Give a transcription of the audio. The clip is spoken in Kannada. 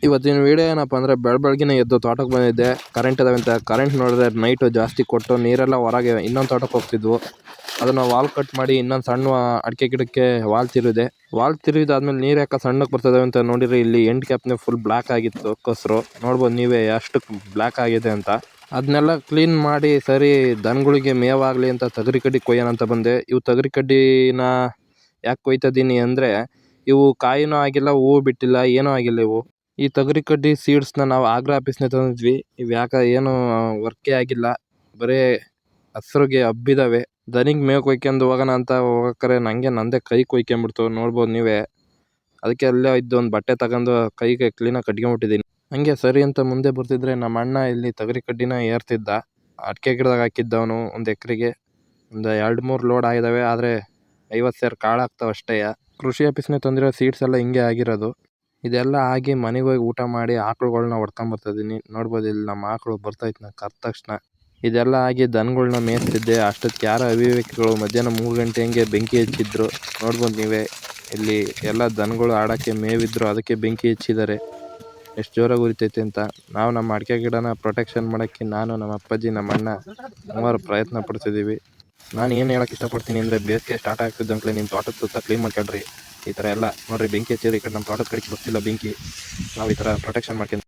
ಇವತ್ತಿನ ವಿಡಿಯೋ ಏನಪ್ಪ ಅಂದರೆ ಬೆಳಗ್ಗೆನೇ ಎದ್ದು ತೋಟಕ್ಕೆ ಬಂದಿದ್ದೆ. ಕರೆಂಟ್ ಇದಾವೆ ಅಂತ ಕರೆಂಟ್ ನೋಡಿದ್ರೆ ನೈಟು ಜಾಸ್ತಿ ಕೊಟ್ಟು ನೀರೆಲ್ಲ ಹೊರಗೆ ಇನ್ನೊಂದು ತೋಟಕ್ಕೆ ಹೋಗ್ತಿದ್ವು. ಅದನ್ನು ವಾಲ್ ಕಟ್ ಮಾಡಿ ಇನ್ನೊಂದು ಸಣ್ಣ ಅಡಿಕೆ ಗಿಡಕ್ಕೆ ವಾಲ್ ತಿರುವಿದೆ. ವಾಲ್ ತಿರುವಿದಾದ್ಮೇಲೆ ನೀರು ಯಾಕೆ ಸಣ್ಣಕ್ಕೆ ಬರ್ತದೆ ಅಂತ ನೋಡಿದ್ರೆ ಇಲ್ಲಿ ಎಂಡ್ ಕ್ಯಾಪ್ನೇ ಫುಲ್ ಬ್ಲ್ಯಾಕ್ ಆಗಿತ್ತು. ಕಸರು ನೋಡ್ಬೋದು ನೀವೇ ಎಷ್ಟು ಬ್ಲ್ಯಾಕ್ ಆಗಿದೆ ಅಂತ. ಅದನ್ನೆಲ್ಲ ಕ್ಲೀನ್ ಮಾಡಿ ಸರಿ ದನಗಳಿಗೆ ಮೇವಾಗಲಿ ಅಂತ ತೊಗರಿ ಕಡ್ಡಿ ಕೊಯ್ಯೋಣ ಅಂತ ಬಂದೆ. ಇವು ತೊಗರಿ ಕಡ್ಡಿನ ಯಾಕೆ ಕೊಯ್ತಿದ್ದೀನಿ ಅಂದರೆ ಇವು ಕಾಯಿನೂ ಆಗಿಲ್ಲ, ಹೂವು ಬಿಟ್ಟಿಲ್ಲ, ಏನೂ ಆಗಿಲ್ಲ. ಈ ತೊಗರಿ ಕಡ್ಡಿ ಸೀಡ್ಸ್ನ ನಾವು ಆಗ್ರಾ ಆಫೀಸ್ನ ತಂದಿದ್ವಿ. ಇವು ಯಾಕೆ ಏನು ವರ್ಕೇ ಆಗಿಲ್ಲ, ಬರೀ ಹಸ್ರಿಗೆ ಹಬ್ಬಿದಾವೆ. ದನಿಗೆ ಮೇವು ಕೊಯ್ಕೊಂಡು ಹೋಗೋಣ ಅಂತ ಹೋಗಕ್ರೆ ನಂದೇ ಕೈ ಕೊಯ್ಕೊಂಬಿಡ್ತು. ನೋಡ್ಬೋದು ನೀವೇ. ಅದಕ್ಕೆ ಅಲ್ಲೇ ಇದ್ದು ಒಂದು ಬಟ್ಟೆ ತಗೊಂಡು ಕೈಗೆ ಕ್ಲೀನಾಗಿ ಕಟ್ಕೊಂಬಿಟ್ಟಿದ್ದೀನಿ. ಹಂಗೆ ಸರಿ ಅಂತ ಮುಂದೆ ಬರ್ತಿದ್ರೆ ನಮ್ಮ ಅಣ್ಣ ಇಲ್ಲಿ ತೊಗರಿ ಕಡ್ಡಿನ ಏರ್ತಿದ್ದ. ಅಡಿಕೆ ಗಿಡದಾಗ ಹಾಕಿದ್ದವನು ಒಂದು ಎಕರೆಗೆ ಒಂದು 2-3 ಲೋಡ್ ಆಗಿದ್ದಾವೆ. ಆದರೆ 50 ಸೇರು ಕಾಳು ಆಗ್ತಾವೆ ಅಷ್ಟೇ. ಕೃಷಿ ಆಫೀಸ್ನ ತಂದಿರೋ ಸೀಡ್ಸ್ ಎಲ್ಲ ಹಿಂಗೆ ಆಗಿರೋದು. ಇದೆಲ್ಲ ಆಗಿ ಮನೆಗೆ ಹೋಗಿ ಊಟ ಮಾಡಿ ಆಕಳುಗಳನ್ನ ಹೊಡ್ಕೊಂಬರ್ತಿದ್ದೀನಿ. ನೋಡ್ಬೋದು ಇಲ್ಲಿ ನಮ್ಮ ಆಕಳು ಬರ್ತೈತೆ ನಾ ಕರೆದ ತಕ್ಷಣ. ಇದೆಲ್ಲ ಆಗಿ ದನಗಳನ್ನ ಮೇಯಿಸ್ತಿದ್ದೆ. ಅಷ್ಟೊತ್ತಿಗೆ ಯಾರೋ ಅವಿವೇಕಿಗಳು ಮಧ್ಯಾಹ್ನ 3 ಗಂಟೆ ಹಂಗೆ ಬೆಂಕಿ ಹಚ್ಚಿದ್ರು. ನೋಡ್ಬೋದು ನೀವೇ ಇಲ್ಲಿ ಎಲ್ಲ ದನಗಳು ಆಡೋಕ್ಕೆ ಮೇವಿದ್ರು, ಅದಕ್ಕೆ ಬೆಂಕಿ ಹಚ್ಚಿದ್ದಾರೆ. ಎಷ್ಟು ಜೋರಾಗಿ ಉರಿತೈತೆ ಅಂತ. ನಾವು ನಮ್ಮ ಅಡಿಕೆ ಗಿಡನ ಪ್ರೊಟೆಕ್ಷನ್ ಮಾಡೋಕ್ಕೆ ನಾನು, ನಮ್ಮ ಅಪ್ಪಾಜಿ, ನಮ್ಮ ಅಣ್ಣ ಮೂವರು ಪ್ರಯತ್ನ ಪಡ್ತಿದ್ದೀವಿ. ನಾನು ಏನು ಹೇಳೋಕೆ ಇಷ್ಟಪಡ್ತೀನಿ ಅಂದರೆ ಬೇಸಿಗೆ ಸ್ಟಾರ್ಟ್ ಆಗ್ತಿದ್ದಂಕ್ಲೆ ನಿಮ್ಮ ತೋಟದ ಸುತ್ತ ಕ್ಲೀನ್ ಮಾಡ್ಕೊಳ್ರಿ. ಈ ಥರ ಎಲ್ಲ ನೋಡಿರಿ ಬೆಂಕಿ ಹಚ್ಚಿರಿ. ಈ ಕಡೆ ನಮ್ಮ ತೋಟದ ಕಡೆಗೆ ಬರ್ತಿಲ್ಲ ಬೆಂಕಿ. ನಾವು ಈ ಥರ ಪ್ರೊಟೆಕ್ಷನ್ ಮಾಡ್ಕೊಂಡು